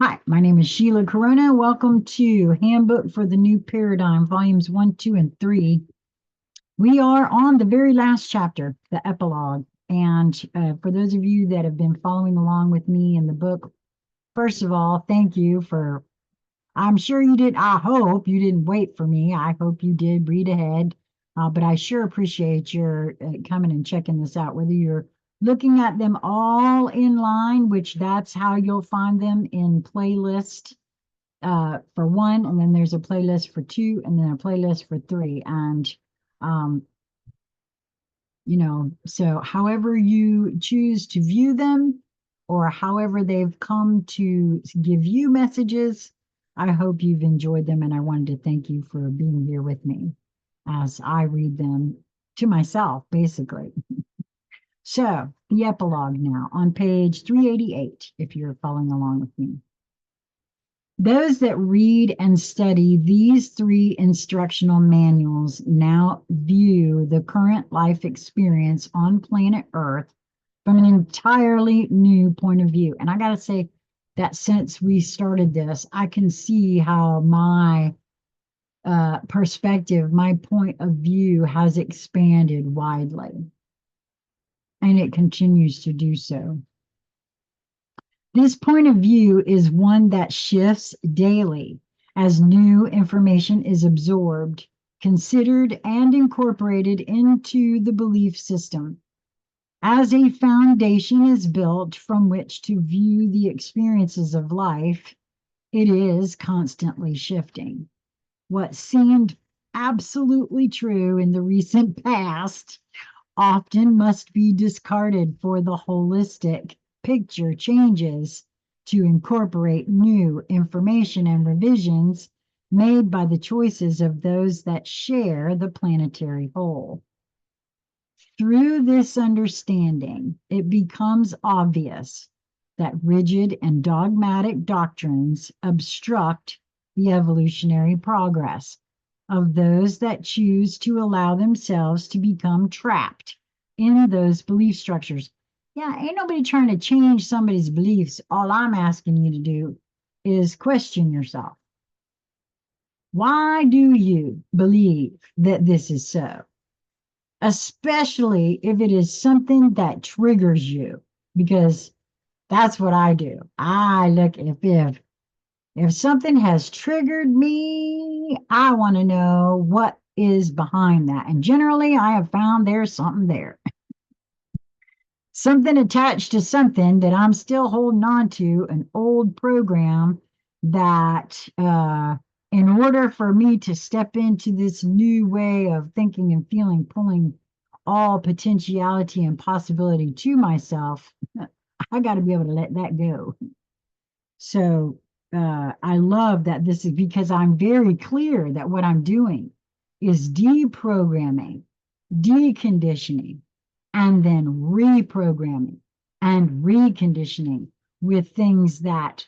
Hi, my name is Sheila Corona. Welcome to Handbook for the New Paradigm, Volumes 1, 2, and 3. We are on the very last chapter, the epilogue. And for those of you that have been following along with me in the book, first of all, thank you for, I'm sure you did, I hope you didn't wait for me. I hope you did read ahead. But I sure appreciate your coming and checking this out, whether you're looking at them all in line, which that's how you'll find them in playlist for one, and then there's a playlist for two, and then a playlist for three. And um, so however you choose to view them, or however they've come to give you messages, I hope you've enjoyed them, and I wanted to thank you for being here with me as I read them to myself, basically. So the epilogue now on page 388, if you're following along with me. Those that read and study these three instructional manuals now view the current life experience on planet Earth from an entirely new point of view. And I got to say that since we started this, I can see how my perspective, my point of view has expanded widely, and it continues to do so. This point of view is one that shifts daily as new information is absorbed, considered, and incorporated into the belief system. As a foundation is built from which to view the experiences of life, it is constantly shifting. What seemed absolutely true in the recent past often must be discarded for the holistic picture changes to incorporate new information and revisions made by the choices of those that share the planetary whole. Through this understanding, it becomes obvious that rigid and dogmatic doctrines obstruct the evolutionary progress of those that choose to allow themselves to become trapped in those belief structures. Yeah, ain't nobody trying to change somebody's beliefs. All I'm asking you to do is question yourself. Why do you believe that this is so? Especially if it is something that triggers you, because that's what I do. I look if something has triggered me, I want to know what is behind that. And generally, I have found there's something there. Something attached to something that I'm still holding on to, an old program that, in order for me to step into this new way of thinking and feeling, pulling all potentiality and possibility to myself, I got to be able to let that go. So I love that this is because I'm very clear that what I'm doing is deprogramming, deconditioning, and then reprogramming and reconditioning with things that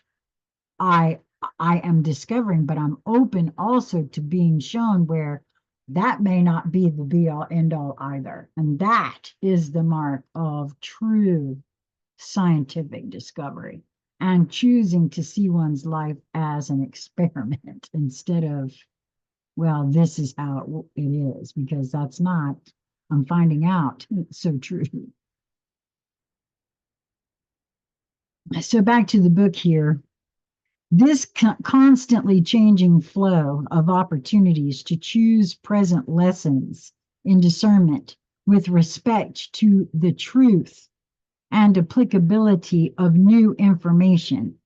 I I am discovering, but I'm open also to being shown where that may not be the be all end all either. And that is the mark of true scientific discovery and choosing to see one's life as an experiment instead of, well, this is how it is, because that's not, I'm finding out it's so true. So back to the book here. This constantly changing flow of opportunities to choose present lessons in discernment with respect to the truth and applicability of new information.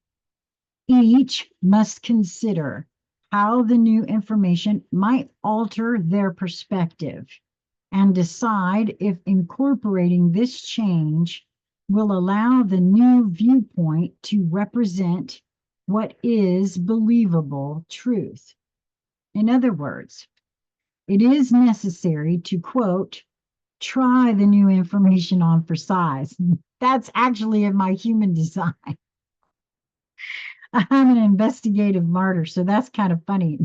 Each must consider how the new information might alter their perspective and decide if incorporating this change will allow the new viewpoint to represent what is believable truth. In other words, it is necessary to, quote, try the new information on for size. That's actually in my human design. I'm an investigative martyr, so that's kind of funny.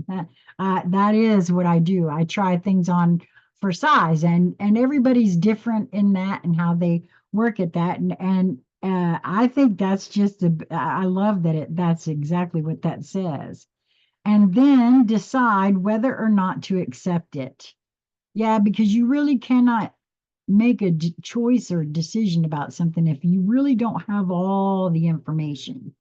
That is what I do. I try things on for size, and everybody's different in that and how they work at that. And I think that's just I love that that's exactly what that says. And then decide whether or not to accept it. Yeah, because you really cannot make a choice or decision about something if you really don't have all the information.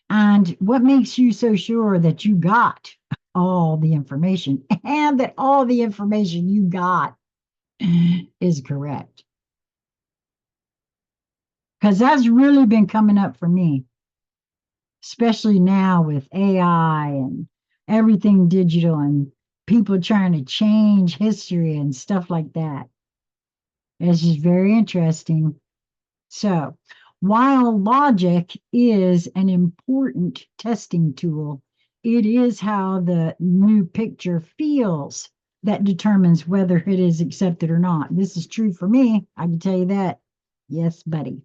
And what makes you so sure that you got all the information and that all the information you got is correct? Because that's really been coming up for me, especially now with AI and everything digital and people trying to change history and stuff like that. It's just very interesting. So, while logic is an important testing tool, it is how the new picture feels that determines whether it is accepted or not. This is true for me. I can tell you that. Yes, buddy.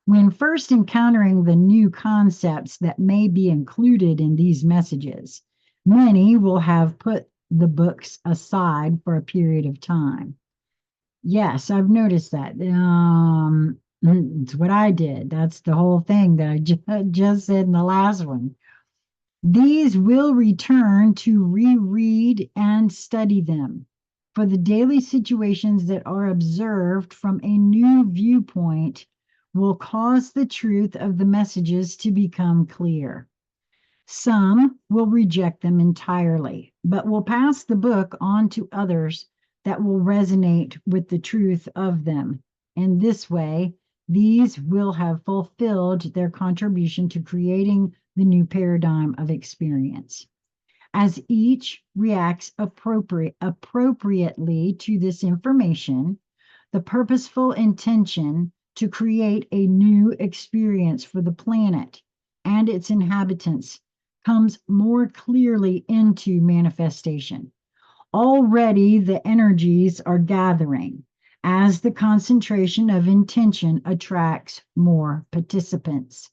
When first encountering the new concepts that may be included in these messages, many will have put the books aside for a period of time. Yes, I've noticed that. It's what I did. That's the whole thing that I just said in the last one. These will return to reread and study them for the daily situations that are observed from a new viewpoint will cause the truth of the messages to become clear. Some will reject them entirely, but will pass the book on to others that will resonate with the truth of them. In this way, these will have fulfilled their contribution to creating the new paradigm of experience. As each reacts appropriately to this information, the purposeful intention to create a new experience for the planet and its inhabitants comes more clearly into manifestation. Already the energies are gathering as the concentration of intention attracts more participants.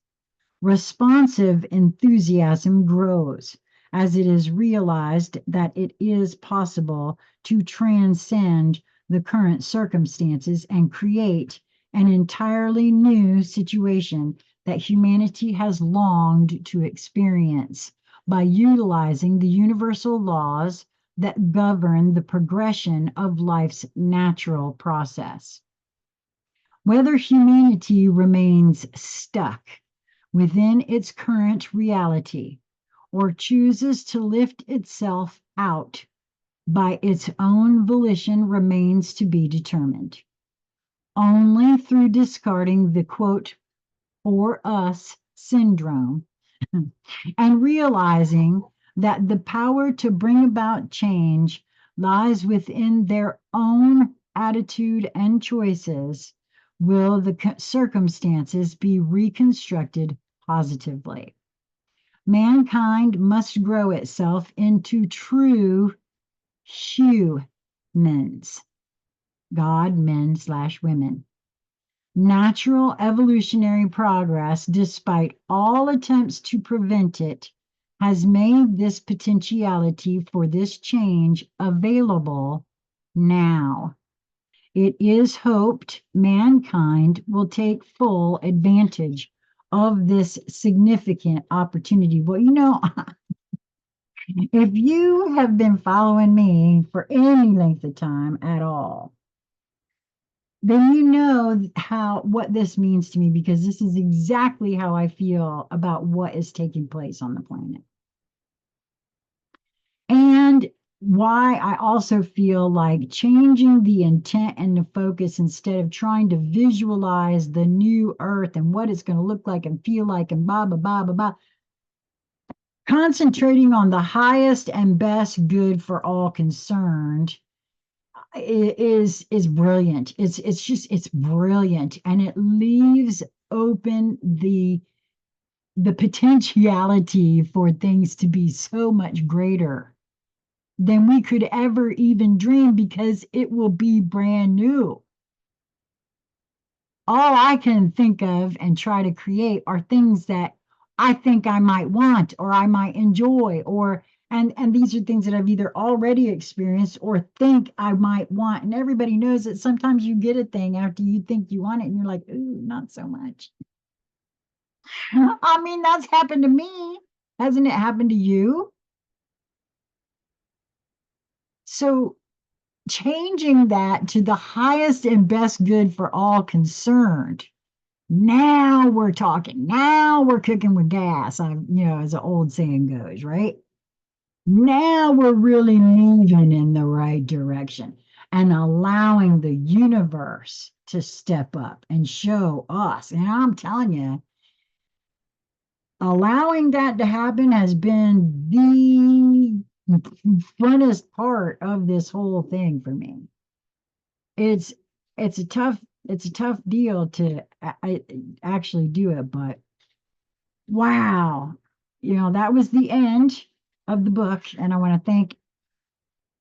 Responsive enthusiasm grows as it is realized that it is possible to transcend the current circumstances and create an entirely new situation that humanity has longed to experience by utilizing the universal laws that govern the progression of life's natural process. Whether humanity remains stuck within its current reality or chooses to lift itself out by its own volition remains to be determined. Only through discarding the quote, for us syndrome and realizing that the power to bring about change lies within their own attitude and choices will the circumstances be reconstructed positively. Mankind must grow itself into true humans, God, men/women. Natural evolutionary progress, despite all attempts to prevent it, has made this potentiality for this change available now. It is hoped mankind will take full advantage of this significant opportunity. Well, if you have been following me for any length of time at all, then you know what this means to me, because this is exactly how I feel about what is taking place on the planet. And why I also feel like changing the intent and the focus, instead of trying to visualize the new earth and what it's going to look like and feel like and blah, blah, blah, blah, blah, concentrating on the highest and best good for all concerned is brilliant. It's brilliant, and it leaves open the potentiality for things to be so much greater than we could ever even dream, because it will be brand new. All I can think of and try to create are things that I think I might want or I might enjoy, or and these are things that I've either already experienced or think I might want. And everybody knows that sometimes you get a thing after you think you want it and you're like, ooh, not so much. I mean, that's happened to me. Hasn't it happened to you? So changing that to the highest and best good for all concerned. Now we're talking. Now we're cooking with gas. As the old saying goes, right? Now we're really moving in the right direction and allowing the universe to step up and show us. And I'm telling you, allowing that to happen has been the funnest part of this whole thing for me. It's it's a tough deal to actually do it, but wow, that was the end of the book, and I want to thank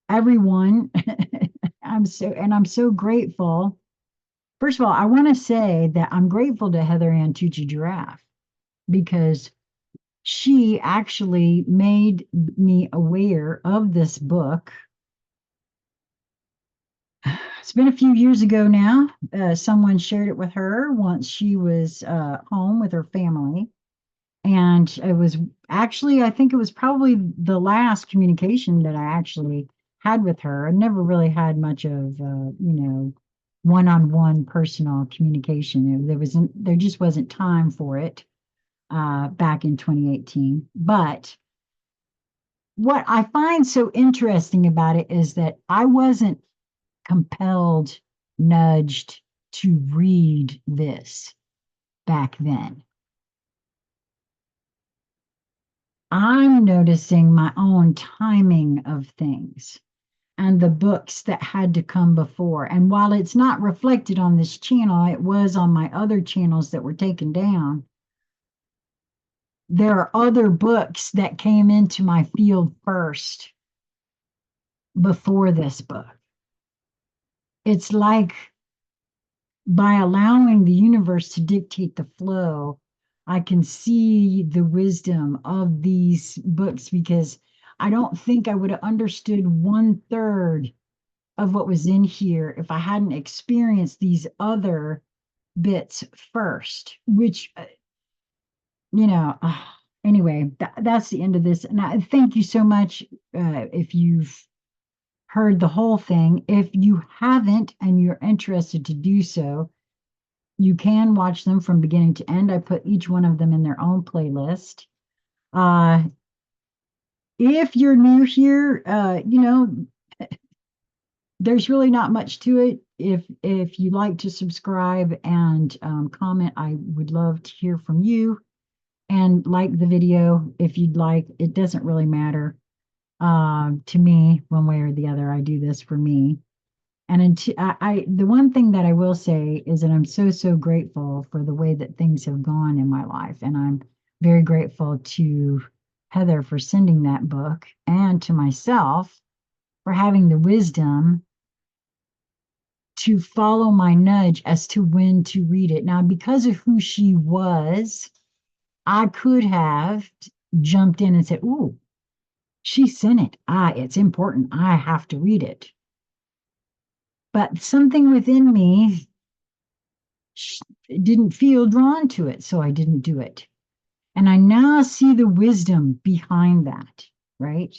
everyone. I'm so grateful. First of all, I want to say that I'm grateful to Heather Ann Tucci Giraffe because she actually made me aware of this book. It's been a few years ago now. Someone shared it with her once she was home with her family. And it was actually, I think it was probably the last communication that I actually had with her. I never really had much of, one-on-one personal communication. There just wasn't time for it back in 2018. But what I find so interesting about it is that I wasn't compelled, nudged to read this back then. I'm noticing my own timing of things and the books that had to come before. And while it's not reflected on this channel, it was on my other channels that were taken down. There are other books that came into my field first before this book. It's like by allowing the universe to dictate the flow, I can see the wisdom of these books because I don't think I would have understood 1/3 of what was in here if I hadn't experienced these other bits first, which, anyway, that's the end of this. And I thank you so much if you've heard the whole thing. If you haven't and you're interested to do so, you can watch them from beginning to end. I put each one of them in their own playlist. If you're new here, there's really not much to it. If you like to subscribe and comment, I would love to hear from you. And like the video if you'd like. It doesn't really matter to me one way or the other. I do this for me. And the one thing that I will say is that I'm so grateful for the way that things have gone in my life. And I'm very grateful to Heather for sending that book and to myself for having the wisdom to follow my nudge as to when to read it. Now, because of who she was, I could have jumped in and said, "Ooh, she sent it. It's important. I have to read it." But something within me didn't feel drawn to it, so I didn't do it. And I now see the wisdom behind that, right?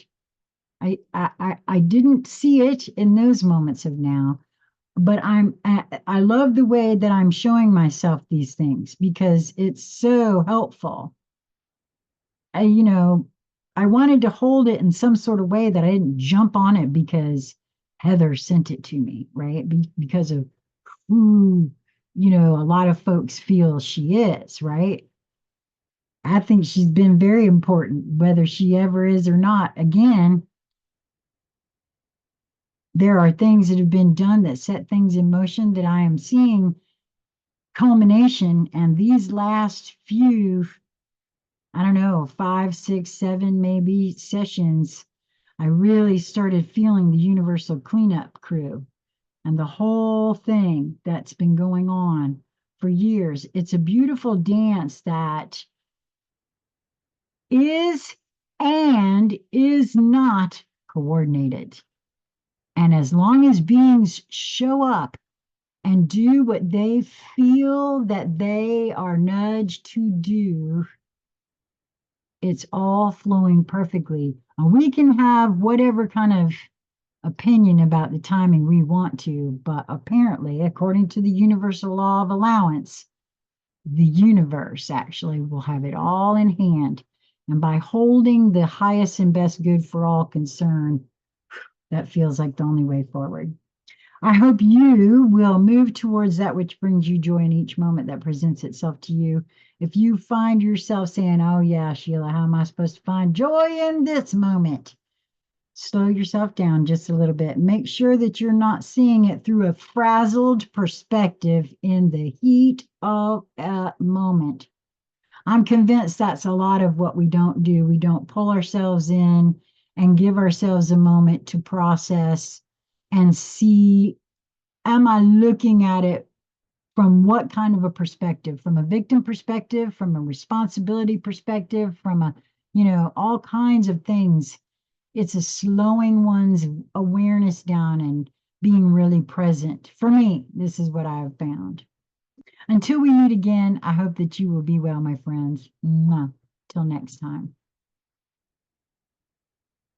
I didn't see it in those moments of now, but I love the way that I'm showing myself these things because it's so helpful. I wanted to hold it in some sort of way that I didn't jump on it because Heather sent it to me, right? Because of who, a lot of folks feel she is, right? I think she's been very important, whether she ever is or not. Again, there are things that have been done that set things in motion that I am seeing culmination. And these last few, I don't know, 5, 6, 7, maybe sessions, I really started feeling the universal cleanup crew and the whole thing that's been going on for years. It's a beautiful dance that is and is not coordinated. And as long as beings show up and do what they feel that they are nudged to do, it's all flowing perfectly. And we can have whatever kind of opinion about the timing we want to, but apparently, according to the universal law of allowance, the universe actually will have it all in hand. And by holding the highest and best good for all concerned, that feels like the only way forward. I hope you will move towards that which brings you joy in each moment that presents itself to you. If you find yourself saying, oh, yeah, Sheila, how am I supposed to find joy in this moment? Slow yourself down just a little bit. Make sure that you're not seeing it through a frazzled perspective in the heat of a moment. I'm convinced that's a lot of what we don't do. We don't pull ourselves in and give ourselves a moment to process and see, am I looking at it from what kind of a perspective? From a victim perspective, from a responsibility perspective, from a, all kinds of things. It's a slowing one's awareness down and being really present. For me, this is what I have found. Until we meet again, I hope that you will be well, my friends. Mwah. Till next time.